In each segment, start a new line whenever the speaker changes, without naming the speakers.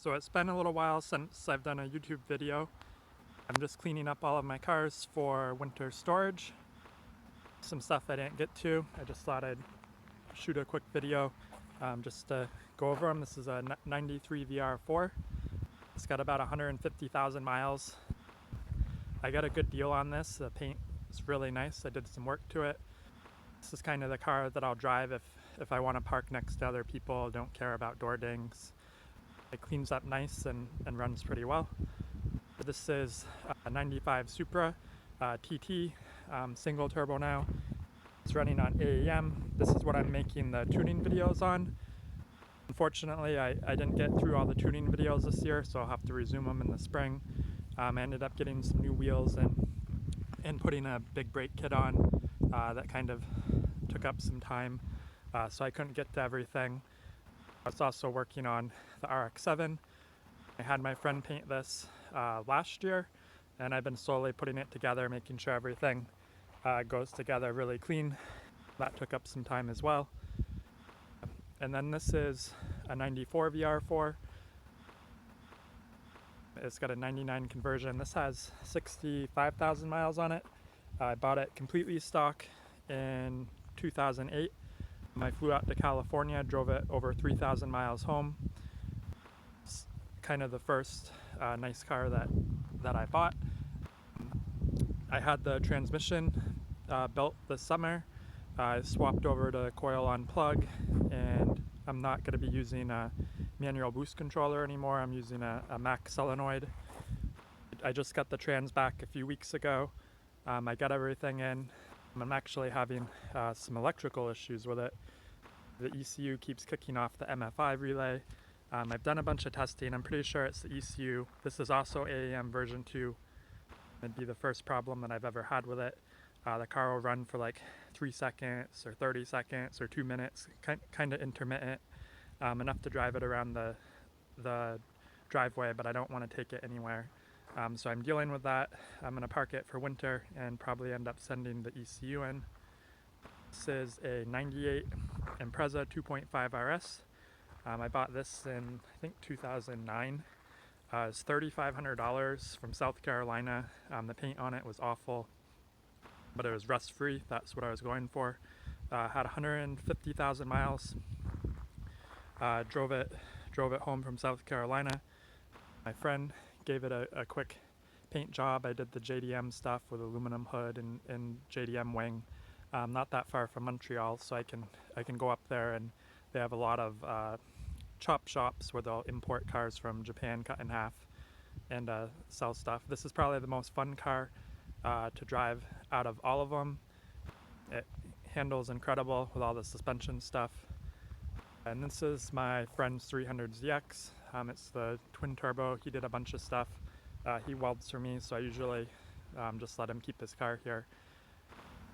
So it's been a little while since I've done a YouTube video. I'm just cleaning up all of my cars for winter storage. Some stuff I didn't get to. I just thought I'd shoot a quick video just to go over them. This is a 93 VR4. It's got about 150,000 miles. I got a good deal on this. The paint is really nice. I did some work to it. This is kind of the car that I'll drive if I want to park next to other people, don't care about door dings. It cleans up nice and runs pretty well. This is a 95 Supra TT, single turbo now. It's running on AEM. This is what I'm making the tuning videos on. Unfortunately, I didn't get through all the tuning videos this year, so I'll have to resume them in the spring. I ended up getting some new wheels and putting a big brake kit on. That kind of took up some time, so I couldn't get to everything. I was also working on the RX-7. I had my friend paint this last year, and I've been slowly putting it together, making sure everything goes together really clean. That took up some time as well. And then this is a 94 VR4. It's got a 99 conversion. This has 65,000 miles on it. I bought it completely stock in 2008. I flew out to California, drove it over 3,000 miles home. It's kind of the first nice car that I bought. I had the transmission built this summer. I swapped over to coil on plug, and I'm not going to be using a manual boost controller anymore. I'm using a Mac solenoid. I just got the trans back a few weeks ago. I got everything in. I'm actually having some electrical issues with it. The ECU keeps kicking off the MFI relay. I've done a bunch of testing. I'm pretty sure it's the ECU. This is also AEM version 2. It'd be the first problem that I've ever had with it. The car will run for like 3 seconds or 30 seconds or 2 minutes, kind of intermittent, enough to drive it around the driveway, but I don't want to take it anywhere. So I'm dealing with that. I'm going to park it for winter and probably end up sending the ECU in. This is a 98 Impreza 2.5 RS. I bought this in, I think, 2009. It's $3,500 from South Carolina. The paint on it was awful, but it was rust-free. That's what I was going for. Had 150,000 miles. Drove it home from South Carolina. My friend gave it a quick paint job. I did the JDM stuff with aluminum hood and JDM wing. Not that far from Montreal, so I can go up there, and they have a lot of chop shops where they'll import cars from Japan cut in half and sell stuff. This is probably the most fun car to drive out of all of them. It handles incredible with all the suspension stuff. And this is my friend's 300ZX. It's the twin turbo. He did a bunch of stuff. He welds for me, so I usually just let him keep his car here.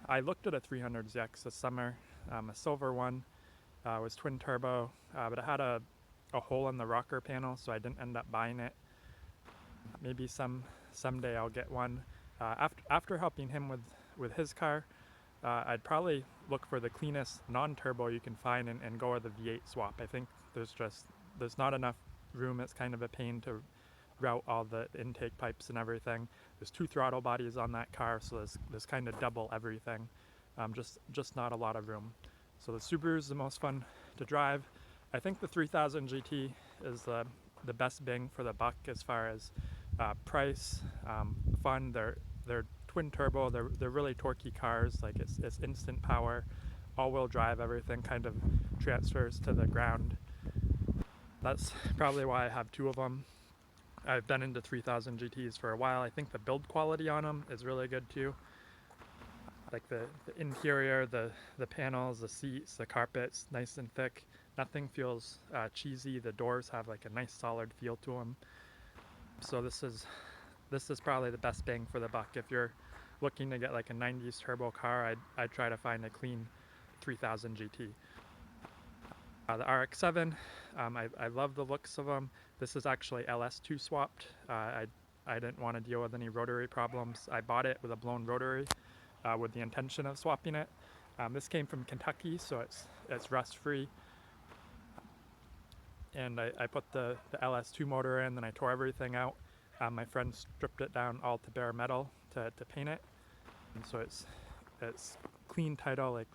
I looked at a 300ZX this summer, a silver one. It was twin turbo, but it had a hole in the rocker panel, so I didn't end up buying it. Maybe someday I'll get one. After helping him with his car, I'd probably look for the cleanest non-turbo you can find and go with the V8 swap. I think there's not enough room. It's kind of a pain to route all the intake pipes and everything. There's 2 throttle bodies on that car, so there's kind of double everything. Just not a lot of room. So the Subaru is the most fun to drive. I think the 3000 GT is the best bang for the buck as far as price, fun. They're twin turbo. They're really torquey cars. Like it's instant power, all-wheel drive. Everything kind of transfers to the ground. That's probably why I have 2 of them. I've been into 3000 GTs for a while. I think the build quality on them is really good too. Like the interior, the panels, the seats, the carpets, nice and thick. Nothing feels cheesy. The doors have like a nice solid feel to them. So this is probably the best bang for the buck. If you're looking to get like a 90s turbo car, I'd try to find a clean 3000 GT. The RX-7, I love the looks of them. This is actually LS2 swapped. I didn't want to deal with any rotary problems. I bought it with a blown rotary with the intention of swapping it. This came from Kentucky, so it's rust-free. and I put the LS2 motor in, then I tore everything out. My friend stripped it down all to bare metal to paint it, and so it's clean title, like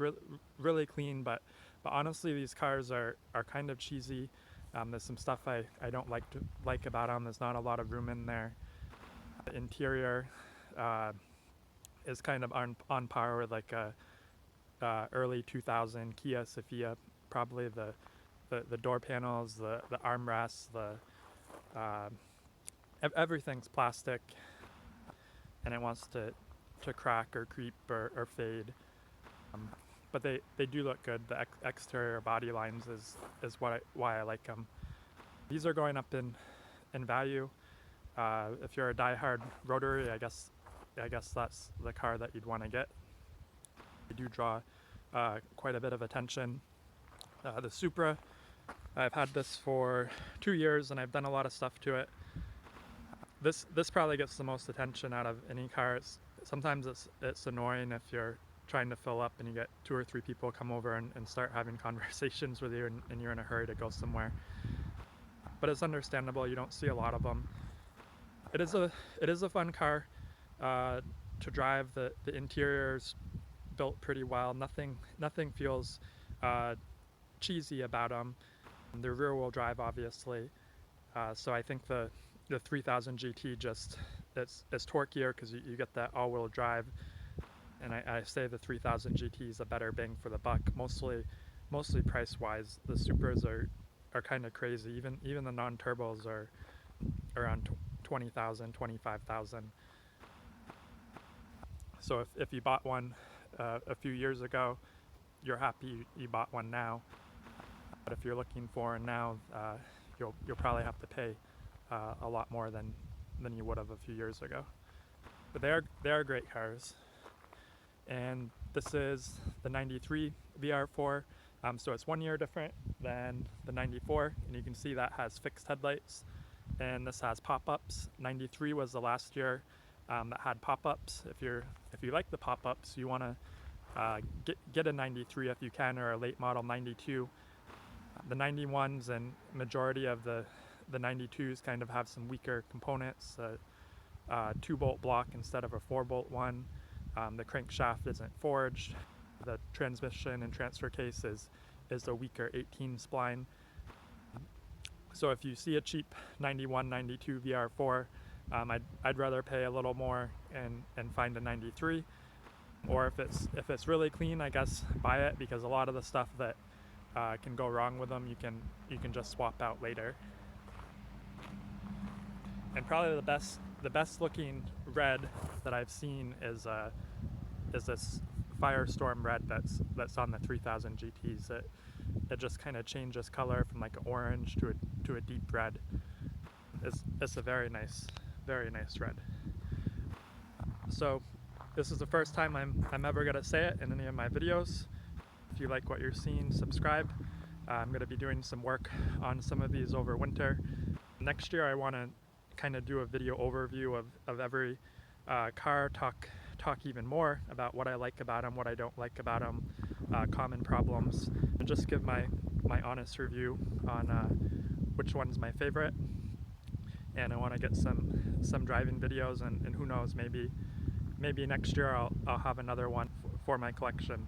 really clean. But honestly, these cars are kind of cheesy. There's some stuff I don't like about them. There's not a lot of room in there. The interior is kind of on par with like a early 2000 Kia Sophia. Probably the door panels, the armrests, everything's plastic, and it wants to crack or creep or fade. But they do look good. The exterior body lines is why I like them. These are going up in value. If you're a diehard rotary, I guess that's the car that you'd want to get. They do draw quite a bit of attention. The Supra, I've had this for 2 years and I've done a lot of stuff to it. This probably gets the most attention out of any car. Sometimes it's annoying if you're trying to fill up and you get 2 or 3 people come over and start having conversations with you, and you're in a hurry to go somewhere. But it's understandable, you don't see a lot of them. It is a fun car to drive. The interior's built pretty well. Nothing feels cheesy about them. The rear wheel drive, obviously. So I think the 3000 GT just it's torquier because you get that all-wheel drive, and I say the 3000 GT is a better bang for the buck. Mostly price-wise, the Supras are kind of crazy. Even the non-turbos are around 20,000, 25,000. So if you bought one a few years ago, you're happy you bought one now. But if you're looking for one now, you'll probably have to pay a lot more than you would have a few years ago. But they are great cars. And this is the 93 VR4, so it's 1 year different than the 94, and you can see that has fixed headlights, and this has pop-ups. 93 was the last year that had pop-ups. If you like the pop-ups, you want to get a 93 if you can, or a late model 92. The 91s and majority of the 92s kind of have some weaker components, 2-bolt block instead of a 4-bolt one. The crankshaft isn't forged. The transmission and transfer case is a weaker 18 spline. So if you see a cheap 91, 92 VR4, I'd rather pay a little more and find a 93. Or if it's really clean, I guess buy it, because a lot of the stuff that can go wrong with them, you can just swap out later. And probably the best looking red that I've seen is this Firestorm Red that's on the 3000 GTs. It just kind of changes color from like an orange to a deep red. It's a very nice red. So this is the first time I'm ever gonna say it in any of my videos. If you like what you're seeing, subscribe. I'm gonna be doing some work on some of these over winter. Next year I want to kind of do a video overview of every car, talk even more about what I like about them, what I don't like about them, common problems, and just give my honest review on which one's my favorite. And I want to get some driving videos, and who knows, maybe next year I'll have another one for my collection.